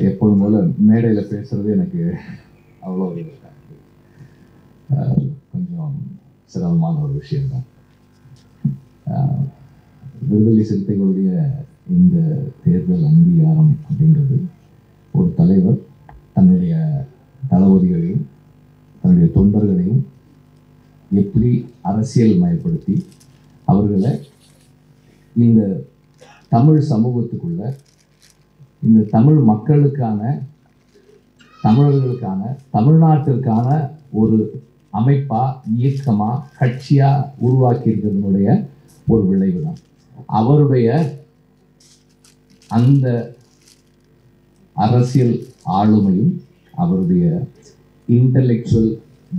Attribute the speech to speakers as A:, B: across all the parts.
A: எப்போதும் போல மேடையில் பேசுறது எனக்கு அவ்வளோ கொஞ்சம் சிரமமான ஒரு விஷயம்தான். விடுதலை சிறுத்தைகளுடைய இந்த தேர்தல் அங்கீகாரம் அப்படின்றது ஒரு தலைவர் தன்னுடைய தளபதிகளையும் தன்னுடைய தொண்டர்களையும் எப்படி அரசியல் மயப்படுத்தி அவர்களை இந்த தமிழ் சமூகத்துக்குள்ள இந்த தமிழ் மக்களுக்கான தமிழர்களுக்கான தமிழ்நாட்டிற்கான ஒரு அமைப்பா இயக்கமா கட்சியா உருவாக்கி இருக்கிறதுனுடைய ஒரு விளைவு தான். அவருடைய அந்த அரசியல் ஆளுமையும் அவருடைய இன்டலெக்சுவல்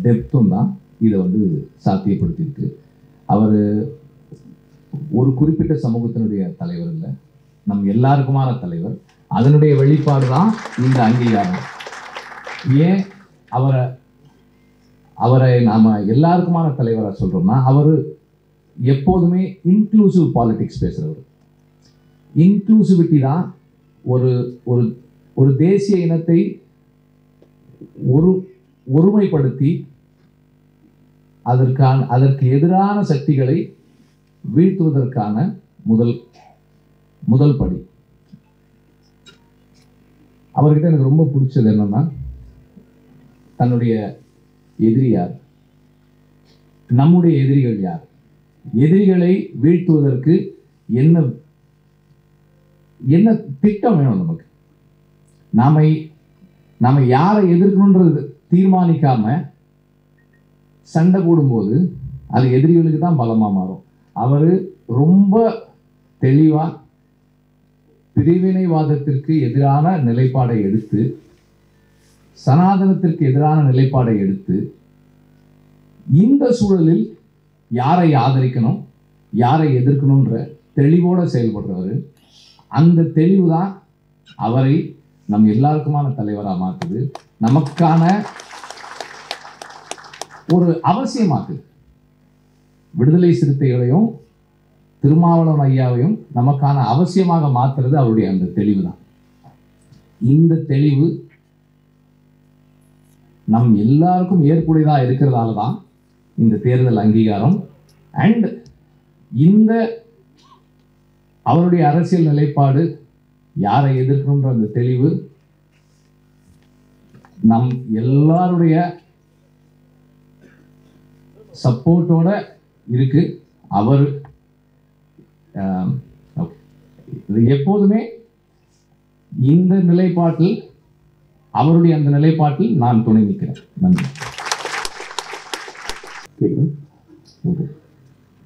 A: டெப்த்தும் தான் இதை சாத்தியப்படுத்தியிருக்கு. அவர் ஒரு குறிப்பிட்ட சமூகத்தினுடைய தலைவர் இல்லை, நம் எல்லாருக்குமான தலைவர். அதனுடைய வெளிப்பாடு தான் இந்த அங்கீகாரம். ஏன் அவரை நாம எல்லாருக்குமான தலைவராக சொல்றோம்னா, அவர் எப்போதுமே இன்க்ளூசிவ் பாலிடிக்ஸ் பேசுறவர். இன்க்ளூசிவிட்டி தான் ஒரு ஒரு ஒரு தேசிய இனத்தை ஒருமைப்படுத்தி அதற்கு எதிரான சக்திகளை வீழ்த்துவதற்கான முதல் படி. அவர்கிட்ட எனக்கு ரொம்ப பிடிச்சது என்னன்னா, தன்னுடைய எதிரி யார், நம்முடைய எதிரிகள் யார், எதிரிகளை வீழ்த்துவதற்கு என்ன திட்டம் வேணும் நமக்கு, நாம யாரை எதிர்க்கணுன்றது தீர்மானிக்காம சண்டை போடும்போது அது எதிரிகளுக்கு தான் பலமா மாறும். அவரு ரொம்ப தெளிவா பிரிவினைவாதத்திற்கு எதிரான நிலைப்பாடை எடுத்து, சனாதனத்திற்கு எதிரான நிலைப்பாடை எடுத்து, இந்த சூழலில் யாரை ஆதரிக்கணும் யாரை எதிர்க்கணும்ன்ற தெளிவோட செயல்படுறவர். அந்த தெளிவு தான் அவரை நம் எல்லாருக்குமான தலைவராக மாற்றுது, நமக்கான ஒரு அவசியமாக்குது. விடுதலை சிறுத்தைகளையும் திருமாவளவன் ஐயாவையும் நமக்கான அவசியமாக மாற்றுறது அவருடைய அந்த தெளிவு தான். இந்த தெளிவு நம் எல்லாருக்கும் ஏற்புடையதா இருக்கிறதால தான் இந்த தேர்தல் அங்கீகாரம் அண்ட் இந்த அவருடைய அரசியல் நிலைப்பாடு, யாரை எதிர்க்கணும்ன்ற அந்த தெளிவு நம் எல்லாருடைய சப்போர்ட்டோட இருக்கு. அவர் எப்போதுமே இந்த நிலைப்பாட்டில், அவருடைய அந்த நிலைப்பாட்டில் நான் துணை நிற்கிறேன். நன்றி.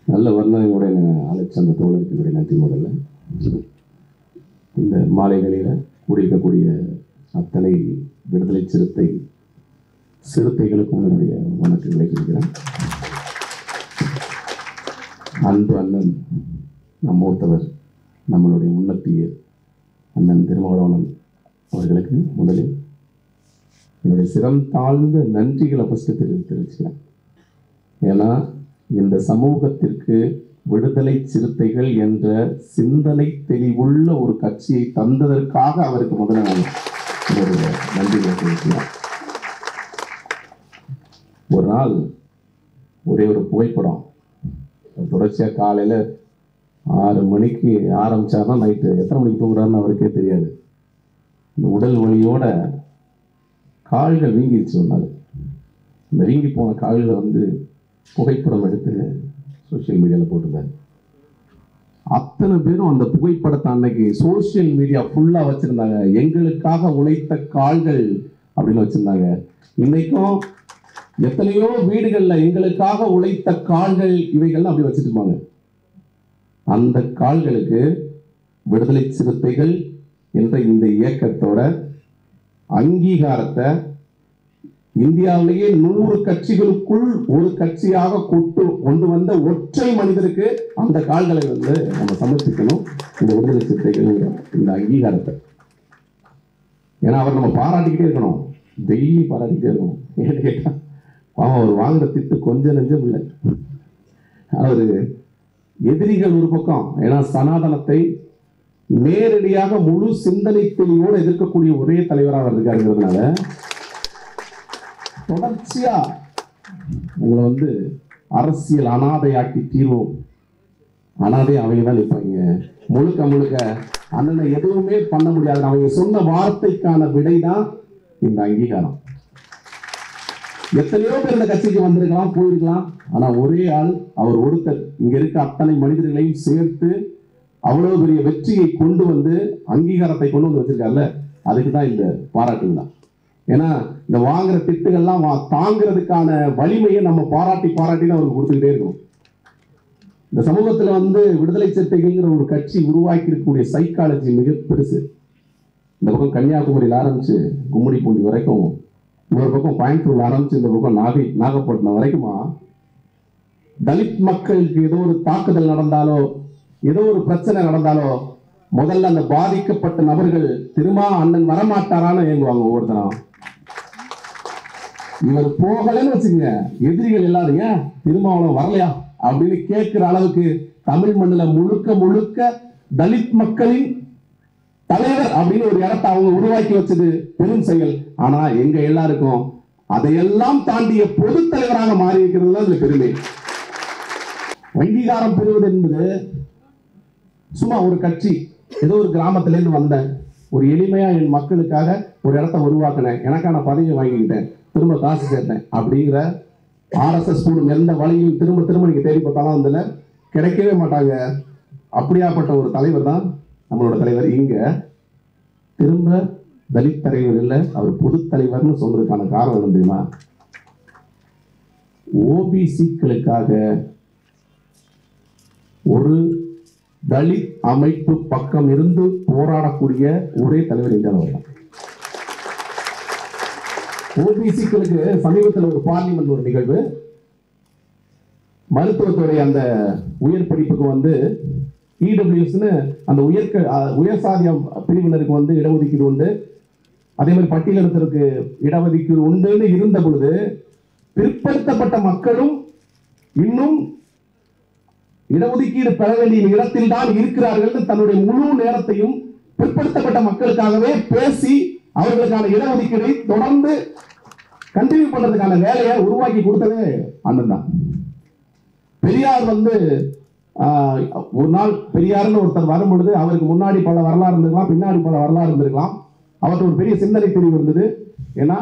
B: நல்ல வர்ணனையுடைய அழைச்ச அந்த தோழருக்கு நன்றி. முதல்ல இந்த மாலை வேளையில் கூடியிருக்கக்கூடிய அத்தனை விடுதலை சிறுத்தைகளுக்கும் என்னுடைய வணக்கங்களை கொடுக்கிறேன். அன்பு அண்ணன், நம் மூத்தவர், நம்மளுடைய முன்னத்திய அண்ணன் திருமாவளவன் அவர்களுக்கு முதலில் என்னுடைய சிரம் தாழ்ந்த நன்றிகளை ஃபஸ்ட்டு தெரிவிச்சுக்கிறேன். ஏன்னா இந்த சமூகத்திற்கு விடுதலை சிறுத்தைகள் என்ற சிந்தனை தெளிவுள்ள ஒரு கட்சியை தந்ததற்காக அவருக்கு முதல்ல நான் என்னுடைய நன்றிகளை தெரிவிக்கிறேன். ஒரு நாள் ஒரே ஒரு புகைப்படம் தொடர்ச்சியாக காலையில் 6 மணிக்கு ஆரம்பித்தாருன்னா நைட்டு எத்தனை மணிக்கு தூங்குறாருன்னு அவருக்கே தெரியாது. இந்த உடல் வலியோட கால்கள் வீங்கிடுச்சு. ஒரு நாள் இந்த வீங்கி போன கால்களை புகைப்படம் எடுத்து சோசியல் மீடியாவில் போட்டிருந்தாரு. அத்தனை பேரும் அந்த புகைப்படத்தை அன்னைக்கு சோசியல் மீடியா ஃபுல்லாக வச்சுருந்தாங்க. எங்களுக்காக உழைத்த கால்கள் அப்படின்னு வச்சுருந்தாங்க. இன்னைக்கும் எத்தனையோ வீடுகளில் எங்களுக்காக உழைத்த கால்கள் இவைகள்லாம் அப்படி வச்சுட்டு இருப்பாங்க. அந்த கால்களுக்கு விடுதலை சிறுத்தைகள் என்ற இந்த இயக்கத்தோட அங்கீகாரத்தை இந்தியாவிலேயே 100 கட்சிகளுக்குள் ஒரு கட்சியாக கொண்டு வந்த ஒற்றை மனிதருக்கு அந்த கால்களை நம்ம சமர்ப்பிக்கணும். இந்த விடுதலை சிறுத்தைகள் இந்த அங்கீகாரத்தை. ஏன்னா அவர் நம்ம பாராட்டிக்கிட்டே இருக்கணும், டெய்லி பாராட்டிக்கிட்டே இருக்கணும். ஏன்னு கேட்டா அவர் வாங்குற திட்டு கொஞ்சம் நெஞ்சம் இல்லை. அவர் எதிரிகள் ஒரு பக்கம், ஏன்னா சனாதனத்தை நேரடியாக முழு சிந்தனை தெளிவோடு எதிர்க்கக்கூடிய ஒரே தலைவராக இருக்காருங்கிறதுனால தொடர்ச்சியா உங்களை வந்து அரசியல் அனாதையாக்கி தீர்வோம். அனாதை அவங்க தான் நிற்பாங்க. முழுக்க முழுக்க அண்ணனை எதுவுமே பண்ண முடியாது. அவங்க சொன்ன வார்த்தைக்கான விடை தான் இந்த அங்கீகாரம். எத்தனையோ பேர் இந்த கட்சிக்கு வந்திருக்கலாம், போயிருக்கலாம். ஆனா ஒரே ஆள், அவர் ஒருத்தர் இங்க இருக்க அத்தனை மனிதர்களையும் சேர்த்து அவ்வளவு பெரிய வெற்றியை கொண்டு வந்து அங்கீகாரத்தை கொண்டு வந்து வச்சிருக்காருல்ல, அதுக்கு தான் இந்த பாராட்டுங்க. ஏன்னா இந்த வாங்குற திட்டுகள்லாம் தாங்கிறதுக்கான வலிமையை நம்ம பாராட்டி தான் அவருக்கு கொடுத்துக்கிட்டே இருக்கணும். இந்த சமூகத்துல வந்து விடுதலை சிறுத்தைகள்ங்கிற ஒரு கட்சி உருவாக்கி இருக்கக்கூடிய சைக்காலஜி மிக பெருசு. இந்த பக்கம் கன்னியாகுமரியில் ஆரம்பிச்சு கும்மிடிப்பூண்டி வரைக்கும், இன்னொரு பக்கம் கோயம்புத்தூர்ல ஆரம்பிச்சு இந்த பக்கம் நாகப்பட்டினம் வரைக்குமா, தலித் மக்களுக்கு ஏதோ ஒரு தாக்குதல் நடந்தாலோ ஏதோ ஒரு பிரச்சனை நடந்தாலோ முதல்ல அந்த பாதிக்கப்பட்ட நபர்கள் திரும்ப அண்ணன் வரமாட்டாரான்னு ஏங்குவாங்க. ஒவ்வொருத்தரும் இவர் போகலன்னு வச்சுங்க, எதிரிகள் எல்லாரும் ஏன் திருமாவளவன் வரலையா அப்படின்னு கேட்கிற அளவுக்கு தமிழ் மண்ணில் முழுக்க முழுக்க தலித் மக்களின் தலைவர் அப்படின்னு ஒரு இடத்தை அவங்க உருவாக்கி வச்சது பெரும் செயல். ஆனா எங்க எல்லாருக்கும் அதையெல்லாம் தாண்டிய பொது தலைவராக மாறி இருக்கிறது அதுல பெருமை. அங்கீகாரம் பெறுவது என்பது சும்மா ஒரு கட்சி ஏதோ ஒரு கிராமத்துல இருந்து வந்தேன், ஒரு எளிமையா என் மக்களுக்காக ஒரு இடத்த உருவாக்கினேன், எனக்கான பதவியை வாங்கிக்கிட்டேன், திரும்ப காசு சேர்த்தேன் அப்படிங்கிற RSS கூடும் எந்த வழியும் திரும்ப நீங்க தேடி பார்த்தாலும் அதுல கிடைக்கவே மாட்டாங்க. அப்படியாப்பட்ட ஒரு தலைவர் தான் நம்மளோட தலைவர். இங்க திரும்ப தலித் தலைவர் இல்லை, அவர் பொது தலைவர்னு சொல்றதுக்கான காரணம் என்ன தெரியுமா? ஓபிசிக்களுக்காக ஒரு தலித் அமைப்பு பக்கம் இருந்து போராடக்கூடிய ஒரே தலைவர் இந்தியாவில். ஓபிசிக்களுக்கு சமீபத்தில் ஒரு பார்லிமெண்ட் ஒரு நிகழ்வு, மருத்துவத்துறை அந்த உயர் படிப்புக்கு வந்து இடபிள்யூஎஸ்னு அந்த உயர் சாதிய பிரிவினருக்கு வந்து இடஒதுக்கீடு உண்டு, அதே மாதிரி பட்டியலினத்திற்கு இடஒதுக்கீடு உண்டுன்னு இருந்த பொழுது பிற்படுத்தப்பட்ட மக்களும் இன்னும் இடஒதுக்கீடு பெற வேண்டிய இடத்தில் தான் இருக்கிறார்கள். தன்னுடைய முழு நேரத்தையும் பிற்படுத்தப்பட்ட மக்களுக்காகவே பேசி அவர்களுக்கான இடஒதுக்கீடை தொடர்ந்து கண்டினியூ பண்றதுக்கான வேலையை உருவாக்கி கொடுத்ததே அண்ணன் தான். பெரியார் வந்து ஒரு நாள் பெரியார்னு ஒருத்தர் வரும் பொழுது அவருக்கு முன்னாடி பல வரலாறு இருந்திருக்கலாம், பின்னாடி பல வரலாறு இருந்திருக்கலாம். அவருக்கு ஒரு பெரிய சிந்தனை பிரிவு இருந்தது. ஏன்னா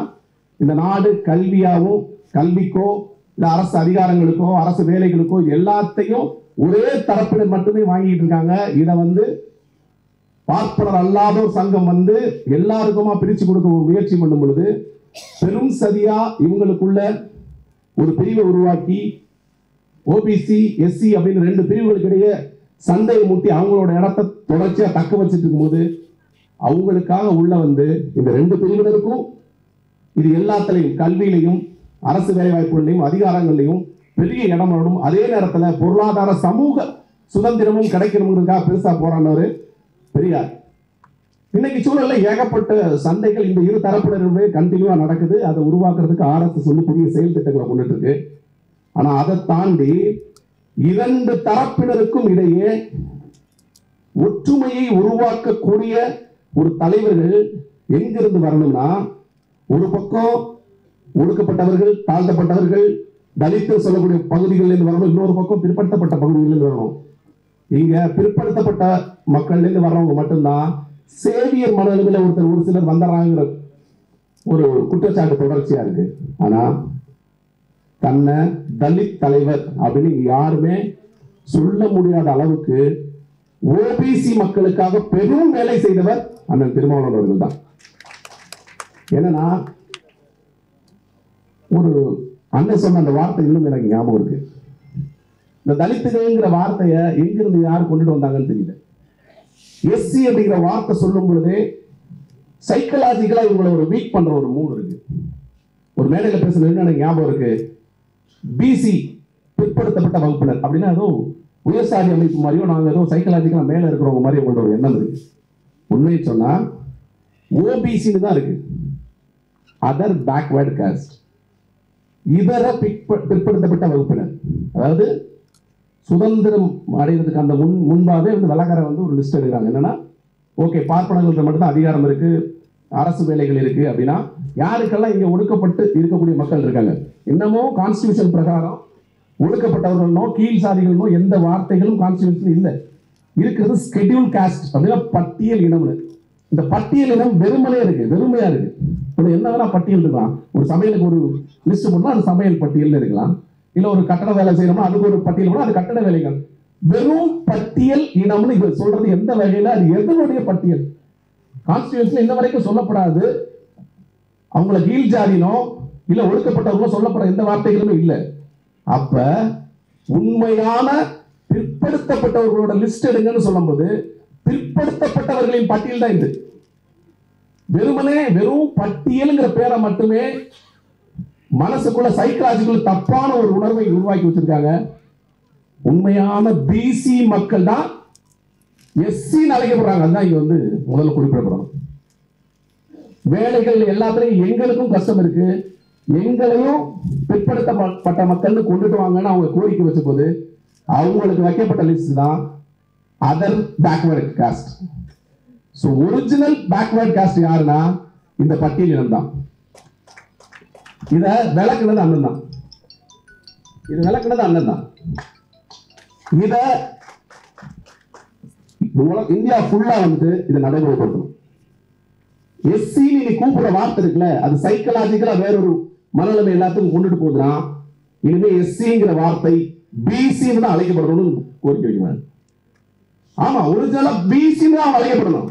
B: இந்த நாடு கல்விக்கோ இல்ல அரசு அதிகாரங்களுக்கோ அரசு வேலைகளுக்கோ எல்லாத்தையும் ஒரே தரப்பினர் மட்டுமே வாங்கிட்டு இருக்காங்க. இதை வந்து பார்ப்பனர் அல்லாத ஒரு சங்கம் வந்து எல்லாருக்குமா பிரிச்சு கொடுக்க ஒரு முயற்சி பண்ணும் பொழுது பெரும் சதியா இவங்களுக்குள்ள ஒரு பிரிவை உருவாக்கி ஓபிசி எஸ்சி அப்படின்னு 2 பிரிவுகளுக்கு இடையே சண்டையை மூட்டி அவங்களோட இடத்தை தொடர்ச்சியா தக்க வச்சுட்டு இருக்கும்போது அவங்களுக்காக உள்ள வந்து இந்த 2 பிரிவினருக்கும் இது எல்லாத்திலையும் கல்வியிலையும் அரசு வேலை வாய்ப்புகளையும் அதிகாரங்களையும் பெரிய இடம் வரணும், அதே நேரத்தில் பொருளாதார சமூக சுதந்திரமும் கிடைக்கணுங்கிறதுக்காக பெருசா போராடினவர் பெரியார். இன்னைக்கு சூழல்ல ஏகப்பட்ட சண்டைகள் இந்த இரு தரப்பினருமே கண்டினியூவா நடக்குது. அதை உருவாக்குறதுக்கு RSS வந்து பெரிய செயல் திட்டங்களை கொண்டுட்டு இருக்கு. ஆனா அதை தாண்டி 2 தரப்பினருக்கும் இடையே ஒற்றுமையை உருவாக்கக்கூடிய ஒரு தலைவர்கள் எங்கிருந்து வரணும்னா, ஒரு பக்கம் ஒடுக்கப்பட்டவர்கள் தாழ்த்தப்பட்டவர்கள் தலித்து சொல்லக்கூடிய பகுதிகளில் வரணும், இன்னொரு பக்கம் பிற்படுத்தப்பட்ட பகுதிகளில் வரணும். இங்க பிற்படுத்தப்பட்ட மக்கள்ல இருந்து வர்றவங்க மட்டும்தான் சேவியர் மனநிலையில ஒரு சிலர் வந்துடுறாங்கிற ஒரு குற்றச்சாட்டு தொடர்ச்சியா இருக்கு. ஆனா தன்னை தலித் தலைவர் அப்படின்னு யாருமே சொல்ல முடியாத அளவுக்கு ஓபிசி மக்களுக்காக பெரும் வேலை செய்தவர் அண்ணன் திருமாவளவன் அவர்கள் தான். என்னன்னா ஒரு அண்ணன் சொன்ன அந்த வார்த்தை இன்னும் எனக்கு ஞாபகம் இருக்கு. இந்த தலித்துகள்ங்கிற வார்த்தையை எங்கிருந்து யார் கொண்டுட்டு வந்தாங்கன்னு தெரியல. எஸ்சி அப்படிங்கிற வார்த்தை சொல்லும் பொழுதே சைக்கலாஜிக்கலா இவங்களை ஒரு வீக் பண்ற ஒரு மூடு இருக்கு. ஒரு மேடையில பேசுறது என்ன ஞாபகம் இருக்கு, பிசி பிற்படுத்தப்பட்ட வகுப்பினர் அப்படின்னா ஏதோ உயர்சாதி அமைப்பு மாதிரியோ நாங்க ஏதோ சைக்கலாஜிக்கலா மேல இருக்கிறவங்க மாதிரி உங்களோட ஒரு எண்ணம் இருக்கு. உண்மையை சொன்னா ஓபிசின்னு தான் இருக்கு, அதர் பேக்வர்ட் காஸ்ட், இதர பிற்படுத்தப்பட்ட வகுப்பினர். அதாவது சுதந்திரம் அடைவதற்கு அந்த முன்பாகவே வந்து வெள்ளக்காரன் வந்து ஒரு லிஸ்ட் எடுக்கிறாங்க. என்னன்னா ஓகே, பார்ப்பனர்களுக்கு மட்டும்தான் அதிகாரம் இருக்கு, அரசு வேலைகள் இருக்கு அப்படின்னா யாருக்கெல்லாம் இங்க ஒடுக்கப்பட்டு இருக்கக்கூடிய மக்கள் இருக்காங்க? இன்னமும் கான்ஸ்டிடியூஷன் பிரகாரம் ஒடுக்கப்பட்டவர்களோ கீழ் சாதிகளோ எந்த வார்த்தைகளும் கான்ஸ்டிடியூஷன் இல்லை. இருக்கிறது ஸ்கெட்யூல் காஸ்ட் அப்படின்னா பட்டியல் இனம்னு. இந்த பட்டியல் இனம் வெறுமனே இருக்கு, வெறுமையா இருக்கு. என்ன வேணா பட்டியல் இருக்கலாம். ஒரு சமையலுக்கு ஒரு லிஸ்ட் போடணும், அது சமையல் பட்டியல் இருக்கலாம். இல்ல ஒரு கட்டட வேலை செய்யணும்னா அதுக்கு ஒரு பட்டியல் போனா அது கட்டட வேலைகள். வெறும் பட்டியல் இனம்னு இது சொல்றது எந்த வகையில? அது எதனுடைய பட்டியல்? கான்ஸ்டிடியூஷன்ல இன்ன வரைக்கும் சொல்லப்படாது. அவங்கள கீழ் ஜாதினோ இல்ல ஒடுக்கப்பட்டவங்களோ சொல்லப்பட எந்த வார்த்தைகளுமே இல்லை. அப்ப உண்மையான பிற்படுத்தப்பட்டவர்களோட லிஸ்ட் எடுங்கன்னு சொல்லும்போது பிற்படுத்தப்பட்டவர்களின் பட்டியல் தான் இது. வெறுமனே வெறும் பட்டியலுங்கிற பேரை மட்டுமே மனசுக்குள்ள சைக்காலஜிக்கல் தப்பான ஒரு உணர்வை உருவாக்கி வச்சிருக்காங்க. உண்மையான பிசி மக்கள் தான் எஸ்சி அழைக்கப்படுறாங்க. அதுதான் இங்க வந்து முதல்ல குறிப்பிடப்படணும். வேலைகள் எல்லாத்துலயும் எங்களுக்கும் கஷ்டம் இருக்கு, எங்களையும் பிற்படுத்தப்பட்ட மக்கள் கொண்டுட்டு வாங்கன்னு அவங்க கோரிக்கை வச்ச போது அவங்களுக்கு வைக்கப்பட்ட லிஸ்ட் தான் other backward cost. So original backward cost யாருன்னா இந்த பட்டியல் இனம் தான். இத விளக்குனது அண்ணன் தான். இது விளக்குனது அண்ணன் தான். இத இந்தியா ஃபுல்லா வந்து இதை நடைமுறைப்படுத்தணும். எஸ்சி நீ கூப்பிடுற வார்த்தை இருக்குல்ல, அது சைக்கலாஜிக்கலா வேறொரு மனநிலைமை எல்லாத்துக்கும் கொண்டுட்டு போகுதுன்னா இனிமே எஸ்சிங்கிற வார்த்தை பிசி தான் அழைக்கப்படணும்னு கோரிக்கை வைக்கிறாங்க. ஆமா, ஒரிஜினலா பிசி தான் அழைக்கப்படணும்.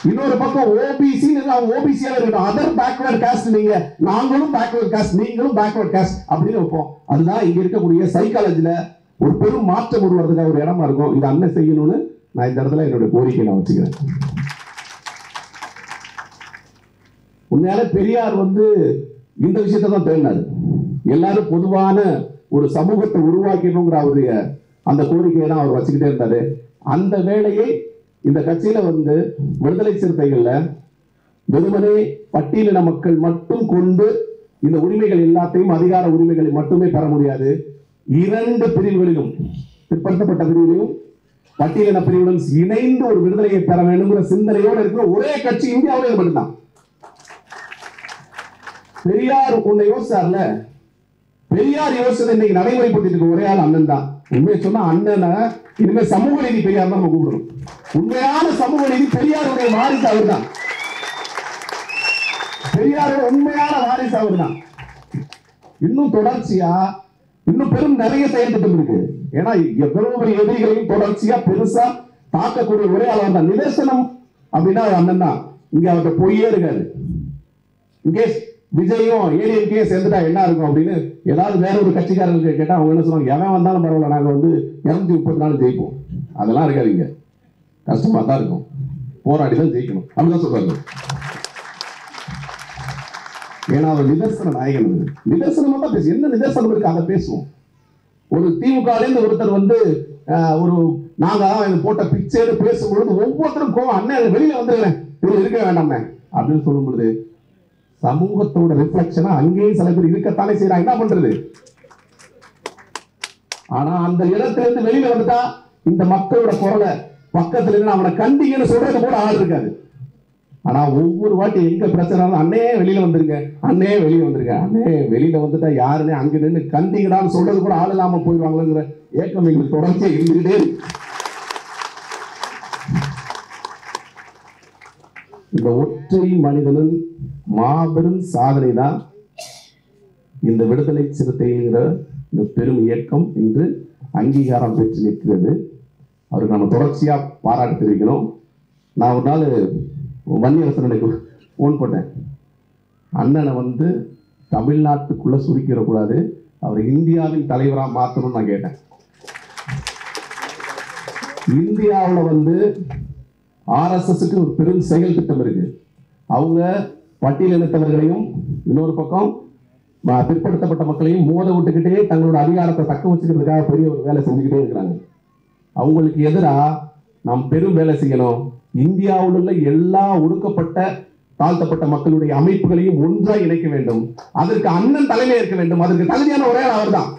B: இன்னொரு பக்கம் ஓபிசி ஓபிசியா இருக்கணும். அதர் பேக்வர்ட் காஸ்ட் நீங்க, நாங்களும் பேக்வர்ட் காஸ்ட், நீங்களும் பேக்வர்ட் காஸ்ட் அப்படின்னு வைப்போம். அதுதான் இங்க இருக்கக்கூடிய சைக்காலஜில ஒரு பெரும் மாற்றம் உருவாக்குறதுக்காக ஒரு இடமா இருக்கும். இது அண்ணன் செய்யணும்னு நான் இந்த இடத்துல என்னோட கோரிக்கை நான் வச்சுக்கிறேன். உண்மையால பெரியார் வந்து இந்த விஷயத்தை தான் தேடினாரு. எல்லாரும் பொதுவான ஒரு சமூகத்தை உருவாக்கணுங்கிற அவருடைய அந்த கோரிக்கையை தான் அவர் வச்சுக்கிட்டே இருந்தாரு. அந்த வேலையை இந்த கட்சியில வந்து விடுதலை சிறுத்தைகள்ல வெறுமனே பட்டியலின மக்கள் மட்டும் கொண்டு இந்த உரிமைகள் எல்லாத்தையும் அதிகார உரிமைகளை மட்டுமே பெற முடியாது. இரண்டு பிரிவுகளிலும், பிற்படுத்தப்பட்ட பிரிவிலும் பட்டியலின பிரிவுடன் இணைந்து ஒரு விடுதலையை பெற வேண்டும்ங்கிற சிந்தனையோடு இருக்கிற ஒரே கட்சி இந்தியாவிலே மட்டும்தான். பெரியார் உன்னை யோசிச்சார்ல, பெரியார் யோசிச்சதை இன்னைக்கு நடைமுறைப்படுத்திட்டு இருக்க ஒரே ஆள் அண்ணன் தான். உண்மையை சொன்னா அண்ணனை இனிமே சமூக நீதி பெரியார் தான் நம்ம கூப்பிடணும். உண்மையான சமூக நீதி பெரியாருடைய வாரிசு அவர் தான். பெரியாரோட உண்மையான வாரிசு அவர் தான். இன்னும் தொடர்ச்சியா இன்னும் பெரும் நிறைய செயல் திட்டம் இருக்கு. ஏன்னா எவ்வளவு பெரிய எதிரிகளையும் தொடர்ச்சியா பெருசா தாக்கக்கூடிய ஒரே அளவு தான். நிதர்சனம் அப்படின்னா அண்ணன் தான். இங்க அவர்கிட்ட பொய்யே இருக்காது. இன்கேஸ் விஜயும் ஏடிஎம்கே சேர்ந்துட்டா என்ன இருக்கும் அப்படின்னு ஏதாவது வேற ஒரு கட்சிக்காரர்களுக்கு கேட்டா அவங்க என்ன சொல்லுவாங்க, எவன் வந்தாலும் பரவாயில்ல, நாங்க வந்து 234 ஜெயிப்போம். அதெல்லாம் இருக்காதுங்க, கஷ்டமா தான் இருக்கும், போராடி தான் ஜெயிக்கணும் அப்படிதான் சொல்றாங்க. ஏன்னா அவர் நிதர்சன நாயகன். நிதர்சனமா தான் பேசு, என்ன நிதர்சனம் இருக்கு அதை பேசுவோம். ஒரு திமுகலேருந்து ஒருத்தர் வந்து ஒரு நாங்க போட்ட பிக்சர் பேசும்பொழுது ஒவ்வொருத்தரும் கோவம், அண்ணன் வெளியில வந்துடுறேன், இவங்க இருக்க வேண்டாமே அப்படின்னு சொல்லும் பொழுது சமூகத்தோட ரிஃப்ளெக்ஷனா அங்கேயும் சில பேர் இருக்கத்தானே செய்யறாங்க. என்ன பண்றது? ஆனா அந்த இடத்துல இருந்து வெளியில வந்துட்டா இந்த மக்களோட குரலை பக்கத்துல இருந்து அவனை கண்டிங்கன்னு சொல்றது கூட ஆள் இருக்காது. ஆனா ஒவ்வொரு வாட்டி எங்க பிரச்சனை, அண்ணே வெளியில வந்துருங்க, அண்ணே வெளியே வந்துருங்க, அண்ணே வெளியில வந்துட்டா யாருன்னே அங்க நின்று கண்டிங்கடான்னு சொல்றது கூட ஆள் இல்லாம போயிடுவாங்களேங்கிற ஏக்கம் எங்களுக்கு தொடர்ச்சியா இருந்துகிட்டே இருக்கு. இந்த ஒற்றை மனிதனின் மாபெரும் சாதனை தான் இந்த விடுதலை சிறுத்தைங்கிற இந்த பெரும் இயக்கம் இன்று அங்கீகாரம் பெற்று நிற்கிறது. அவருக்கு நம்ம தொடர்ச்சியா பாராட்டு தெரிவிக்கணும். நான் ஒரு நாள் வன்னியரசனுக்கு போன் போட்டேன், அண்ணனை வந்து தமிழ்நாட்டுக்குள்ள சுருக்கிடக்கூடாது, அவர் இந்தியாவின் தலைவராக மாற்றணும்னு நான் கேட்டேன். இந்தியாவில் வந்து ஆர்எஸ்எஸ்க்கு ஒரு பெரும் செயல் திட்டம் இருக்கு. அவங்க பட்டியலினத்தவர்களையும் இன்னொரு பக்கம் பிற்படுத்தப்பட்ட மக்களையும் மோத விட்டுக்கிட்டே தங்களோட அதிகாரத்தை தக்க வச்சுக்கிறதுக்காக பெரிய ஒரு வேலை செஞ்சுக்கிட்டே இருக்கிறாங்க. அவங்களுக்கு எதிராக நாம் பெரும் வேலை செய்யணும். இந்தியாவில் உள்ள எல்லா ஒடுக்கப்பட்ட தாழ்த்தப்பட்ட மக்களுடைய அமைப்புகளையும் ஒன்றாக இணைக்க வேண்டும். அதற்கு அண்ணன் தலைமை ஏற்க வேண்டும். அதற்கு தலைமையான ஒரே அவர் தான்.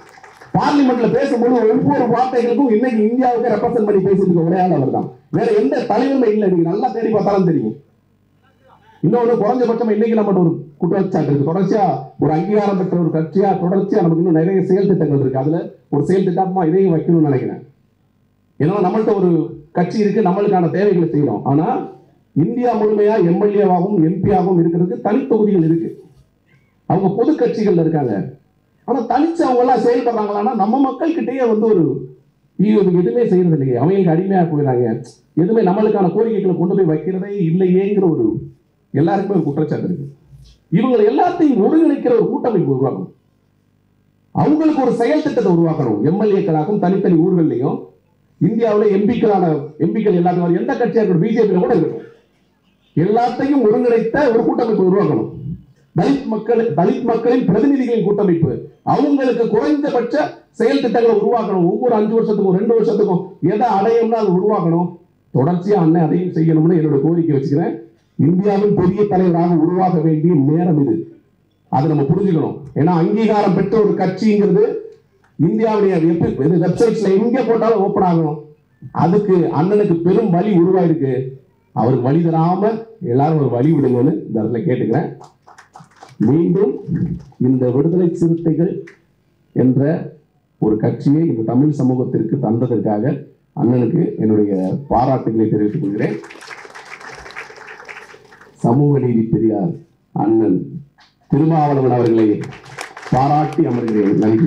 B: பார்லிமெண்ட்ல பேசும்போது ஒவ்வொரு வார்த்தைகளுக்கும் இன்னைக்கு இந்தியாவுக்கு ரெப்ரசென்ட் பண்ணி பேசிட்டு ஒரே ஆள் அவர் தான். வேற எந்த தலைவருமே இல்லை. நீங்க நல்லா தேடி பார்த்தாலும் தெரியும். இன்னொன்று, குறைஞ்சபட்சம் இன்னைக்கு நம்ம ஒரு குற்றச்சாட்டு இருக்கு. தொடர்ச்சியா ஒரு அங்கீகாரம் பெற்ற ஒரு கட்சியா தொடர்ச்சியா நமக்கு இன்னும் நிறைய செயல் திட்டங்கள் இருக்கு. அதுல ஒரு செயல் திட்டமா இதையும் வைக்கணும்னு நினைக்கிறேன். ஏன்னா நம்மள்ட்ட ஒரு கட்சி இருக்கு, நம்மளுக்கான தேவைகளை செய்யணும். ஆனா இந்தியா முழுமையா எம்எல்ஏவாகவும் எம்பியாகவும் இருக்கிறதுக்கு தனித்தொகுதிகள் இருக்கு. அவங்க பொது கட்சிகள்ல இருக்காங்க. ஆனா தனிச்சு அவங்க எல்லாம் செயல்படுறாங்களான்னா நம்ம மக்கள் கிட்டேயே ஒரு எதுவுமே செய்யறது இல்லையே, அவங்களுக்கு அடிமையா போயிடாங்க, எதுவுமே நம்மளுக்கான கோரிக்கைகளை கொண்டு போய் வைக்கிறதே இல்லையேங்கிற ஒரு எல்லாருக்குமே ஒரு குற்றச்சாட்டு இருக்கு. இவங்களை எல்லாத்தையும் ஒருங்கிணைக்கிற ஒரு கூட்டமைப்பு உருவாக்கணும். அவங்களுக்கு ஒரு செயல் திட்டத்தை உருவாக்கணும். எம்எல்ஏக்களாகவும் தனித்தனி ஊர்களையும் இந்தியாவில் எம்பிக்கள் எல்லாத்தையும் எந்த கட்சியா இருக்கணும், பிஜேபி கூட இருக்கணும், எல்லாத்தையும் ஒருங்கிணைத்த ஒரு கூட்டமைப்பு உருவாக்கணும். தலித் மக்களின் பிரதிநிதிகளின் கூட்டமைப்பு, அவங்களுக்கு குறைந்தபட்ச செயல் திட்டங்களை உருவாக்கணும். ஒவ்வொரு 5 வருஷத்துக்கும் 2 வருஷத்துக்கும் எதை அடையும்னா அதை உருவாக்கணும். தொடர்ச்சியா அண்ணன் அதையும் செய்யணும்னு என்னோட கோரிக்கை வச்சுக்கிறேன். இந்தியாவின் பெரிய தலைவராக உருவாக வேண்டிய நேரம் இது. அதை நம்ம புரிஞ்சுக்கணும். ஏன்னா அங்கீகாரம் பெற்ற ஒரு கட்சிங்கிறது இந்தியாவுடைய வெப்சைட்ஸ்ல எங்க போட்டாலும் ஓப்பன் ஆகணும். அதுக்கு அண்ணனுக்கு பெரும் வழி உருவாயிருக்கு. அவருக்கு வழி தராம எல்லாரும் ஒரு வழி விடுங்கன்னு இந்த இடத்துல கேட்டுக்கிறேன். மீண்டும் இந்த விடுதலை சிறுத்தைகள் என்ற ஒரு கட்சியை இந்த தமிழ் சமூகத்திற்கு தந்ததற்காக அண்ணனுக்கு என்னுடைய பாராட்டுகளை தெரிவித்துக் கொள்கிறேன். சமூக நீதி பெரியார் அண்ணன் திருமாவளவன் அவர்களை பாராட்டி அமர்கிறேன். நன்றி.